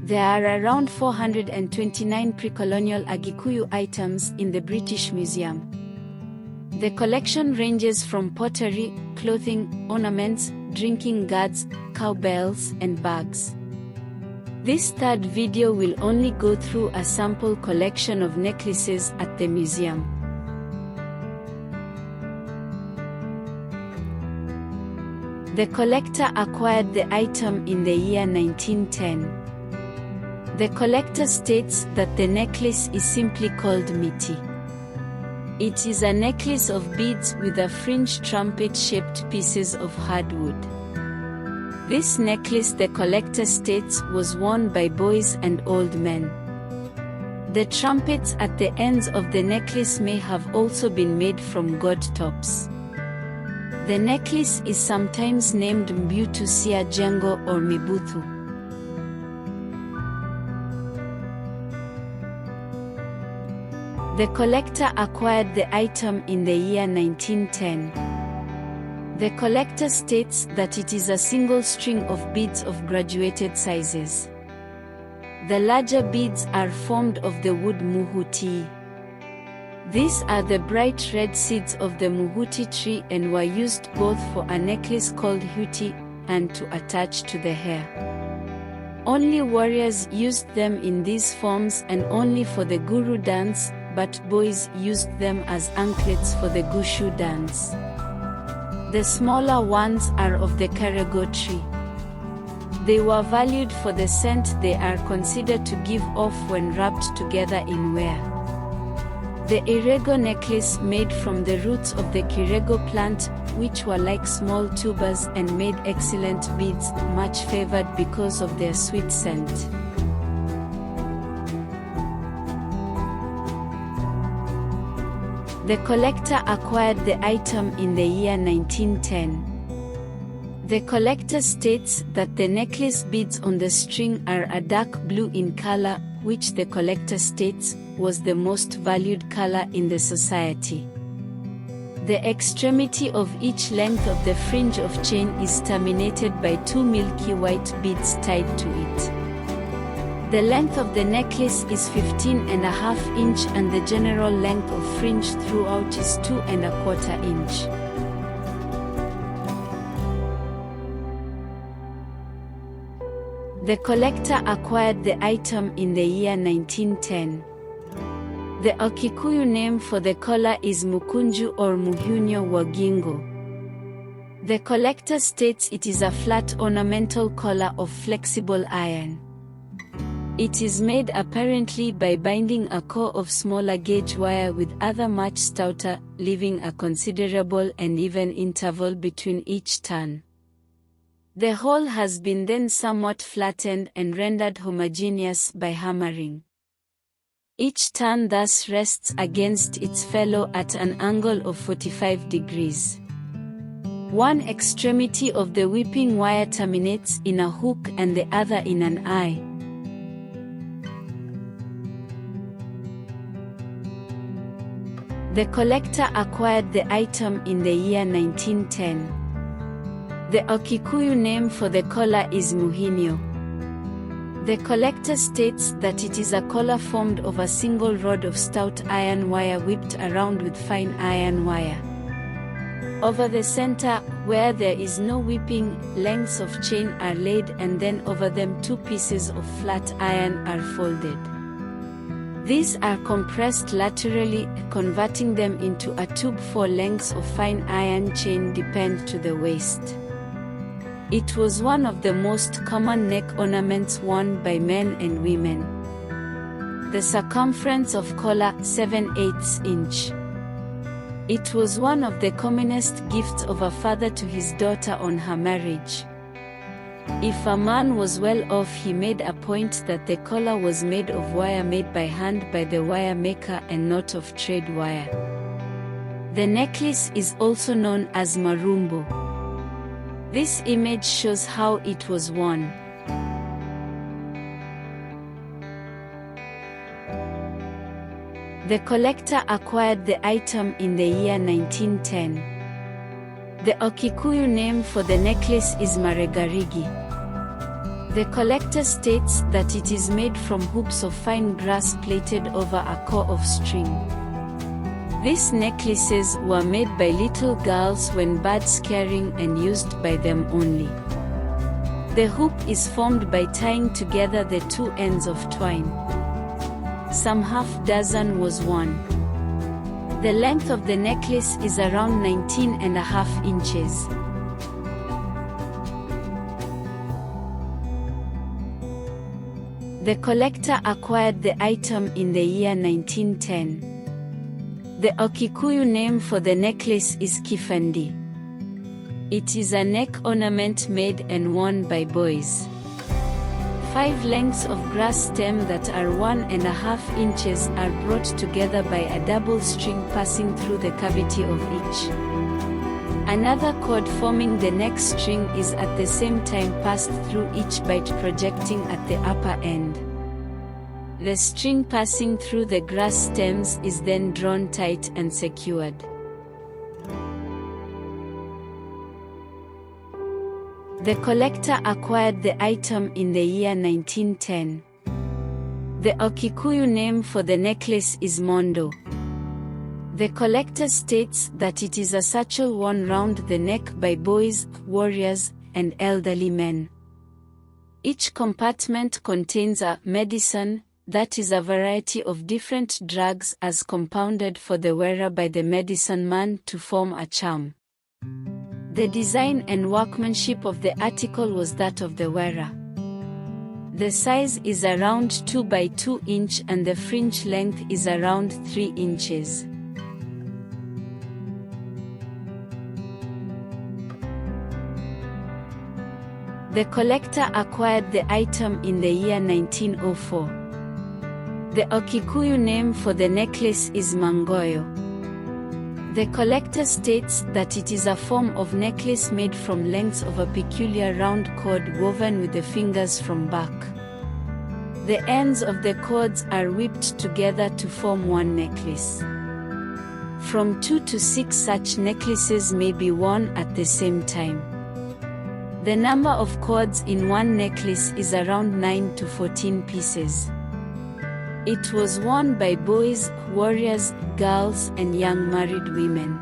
There are around 429 precolonial Agikuyu items in the British Museum. The collection ranges from pottery, clothing, ornaments, drinking gourds, cowbells, and bags. This third video will only go through a sample collection of necklaces at the museum. The collector acquired the item in the year 1910. The collector states that the necklace is simply called miti. It is a necklace of beads with a fringed trumpet-shaped pieces of hardwood. This necklace, the collector states, was worn by boys and old men. The trumpets at the ends of the necklace may have also been made from gourd tops. The necklace is sometimes named Mbutu Sia Jengo or Mibuthu. The collector acquired the item in the year 1910. The collector states that it is a single string of beads of graduated sizes. The larger beads are formed of the wood muhuti. These are the bright red seeds of the muhuti tree and were used both for a necklace called huti and to attach to the hair. Only warriors used them in these forms and only for the guru dance, but boys used them as anklets for the gushu dance. The smaller ones are of the karago tree. They were valued for the scent they are considered to give off when rubbed together in wear. The irego necklace made from the roots of the kirego plant, which were like small tubers and made excellent beads, much favored because of their sweet scent. The collector acquired the item in the year 1910. The collector states that the necklace beads on the string are a dark blue in color, which the collector states was the most valued color in the society. The extremity of each length of the fringe of chain is terminated by two milky white beads tied to it. The length of the necklace is 15.5 inches and the general length of fringe throughout is 2.25 inches. The collector acquired the item in the year 1910. The Agikuyu name for the collar is Mukunju or Muhunyo Wagingo. The collector states it is a flat ornamental collar of flexible iron. It is made apparently by binding a core of smaller gauge wire with other much stouter, leaving a considerable and even interval between each turn. The whole has been then somewhat flattened and rendered homogeneous by hammering. Each turn thus rests against its fellow at an angle of 45 degrees. One extremity of the whipping wire terminates in a hook and the other in an eye. The collector acquired the item in the year 1910. The Agikuyu name for the collar is Muhinyo. The collector states that it is a collar formed of a single rod of stout iron wire whipped around with fine iron wire. Over the center, where there is no whipping, lengths of chain are laid and then over them two pieces of flat iron are folded. These are compressed laterally, converting them into a tube. 4 lengths of fine iron chain depend to the waist. It was one of the most common neck ornaments worn by men and women. The circumference of collar 7/8 inch. It was one of the commonest gifts of a father to his daughter on her marriage. If a man was well off, he made a point that the collar was made of wire made by hand by the wire maker and not of trade wire. The necklace is also known as marumbo. This image shows how it was worn. The collector acquired the item in the year 1910. The Agikuyu name for the necklace is maregarigi. The collector states that it is made from hoops of fine grass plaited over a core of string. These necklaces were made by little girls when bird scaring and used by them only. The hoop is formed by tying together the two ends of twine. Some half dozen was worn. The length of the necklace is around 19.5 inches. The collector acquired the item in the year 1910. The Agikuyu name for the necklace is kifandi. It is a neck ornament made and worn by boys. 5 lengths of grass stem that are 1.5 inches are brought together by a double string passing through the cavity of each. Another cord forming the neck string is at the same time passed through each bite, projecting at the upper end. The string passing through the grass stems is then drawn tight and secured. The collector acquired the item in the year 1910. The Agikuyu name for the necklace is mondo. The collector states that it is a satchel worn round the neck by boys, warriors, and elderly men. Each compartment contains a medicine, that is a variety of different drugs as compounded for the wearer by the medicine man to form a charm. The design and workmanship of the article was that of the wearer. The size is around 2 by 2 inch and the fringe length is around 3 inches. The collector acquired the item in the year 1904. The Agikuyu name for the necklace is mangoyo. The collector states that it is a form of necklace made from lengths of a peculiar round cord woven with the fingers from back. The ends of the cords are whipped together to form one necklace. From 2 to 6 such necklaces may be worn at the same time. The number of cords in one necklace is around 9 to 14 pieces. It was worn by boys, warriors, girls, and young married women.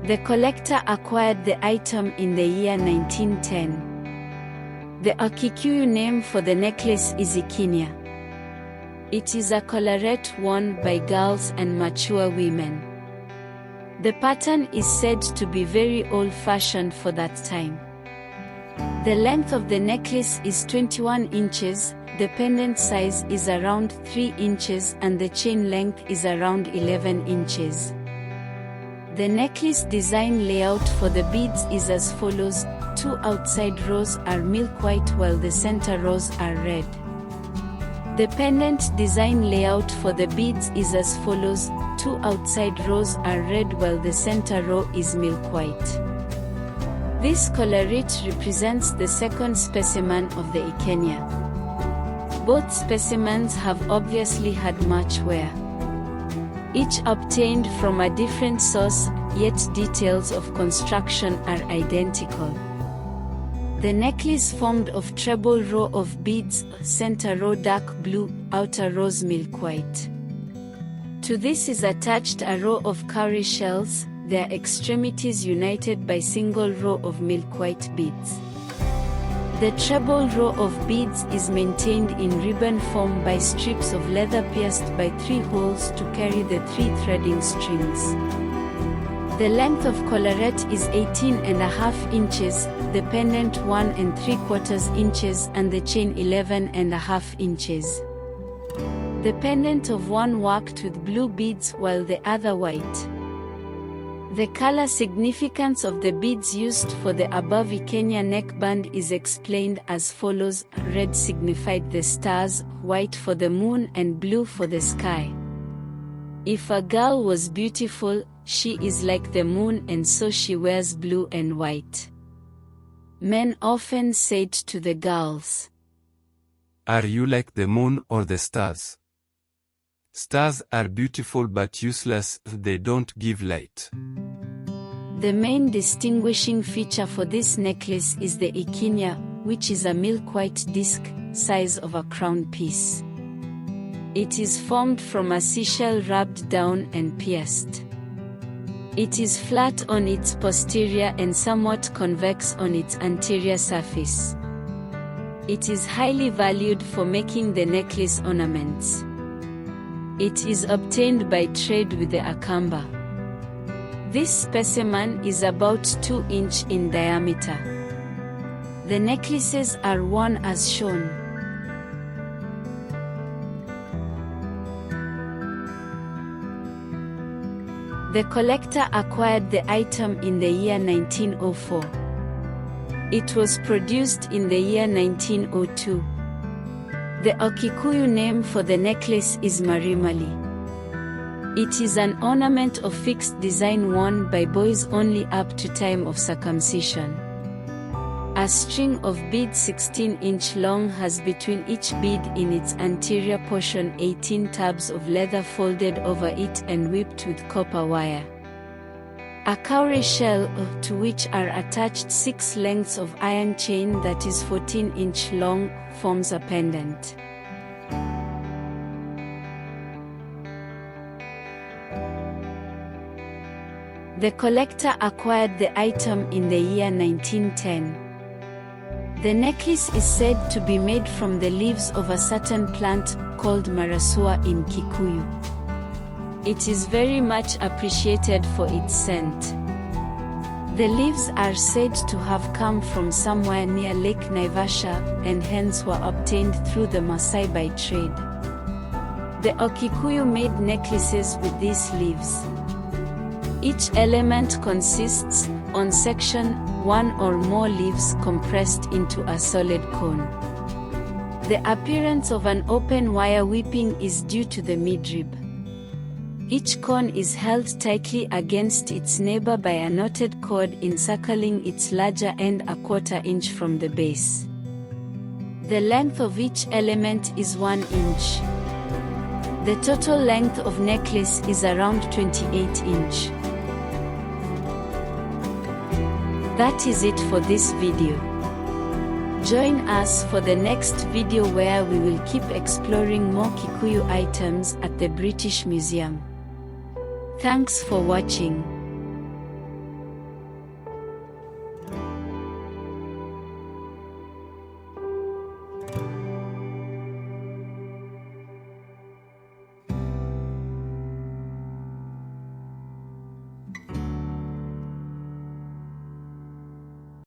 The collector acquired the item in the year 1910. The Agikuyu name for the necklace is ikinya. It is a collarette worn by girls and mature women. The pattern is said to be very old-fashioned for that time. The length of the necklace is 21 inches, the pendant size is around 3 inches and the chain length is around 11 inches. The necklace design layout for the beads is as follows: 2 outside rows are milk white while the center rows are red. The pendant design layout for the beads is as follows: 2 outside rows are red while the center row is milk white. This collarette represents the second specimen of the Ikenya. Both specimens have obviously had much wear. Each obtained from a different source, yet details of construction are identical. The necklace formed of treble row of beads, center row dark blue, outer rows milk white. To this is attached a row of cowrie shells, their extremities united by single row of milk white beads. The treble row of beads is maintained in ribbon form by strips of leather pierced by 3 holes to carry the 3 threading strings. The length of collarette is 18.5 inches, the pendant 1 3/4 inches and the chain 11.5 inches. The pendant of one worked with blue beads while the other white. The color significance of the beads used for the above Ikenya neckband is explained as follows: red signified the stars, white for the moon and blue for the sky. If a girl was beautiful, she is like the moon and so she wears blue and white. Men often said to the girls, "Are you like the moon or the stars? Stars are beautiful but useless, they don't give light." The main distinguishing feature for this necklace is the ikinya, which is a milk-white disc, size of a crown piece. It is formed from a seashell rubbed down and pierced. It is flat on its posterior and somewhat convex on its anterior surface. It is highly valued for making the necklace ornaments. It is obtained by trade with the Akamba. This specimen is about 2 inches in diameter. The necklaces are worn as shown. The collector acquired the item in the year 1904. It was produced in the year 1902. The Agikuyu name for the necklace is marimali. It is an ornament of fixed design worn by boys only up to time of circumcision. A string of beads 16 inch long has between each bead in its anterior portion 18 tabs of leather folded over it and whipped with copper wire. A cowrie shell, to which are attached 6 lengths of iron chain that is 14 inch long, forms a pendant. The collector acquired the item in the year 1910. The necklace is said to be made from the leaves of a certain plant called marasua in Kikuyu. It is very much appreciated for its scent. The leaves are said to have come from somewhere near Lake Naivasha and hence were obtained through the Maasai by trade. The Agikuyu made necklaces with these leaves. Each element consists, on section, 1 or more leaves compressed into a solid cone. The appearance of an open wire whipping is due to the midrib. Each cone is held tightly against its neighbor by a knotted cord encircling its larger end a 1/4 inch from the base. The length of each element is 1 inch. The total length of necklace is around 28 inch. That is it for this video. Join us for the next video where we will keep exploring more Kikuyu items at the British Museum. Thanks for watching.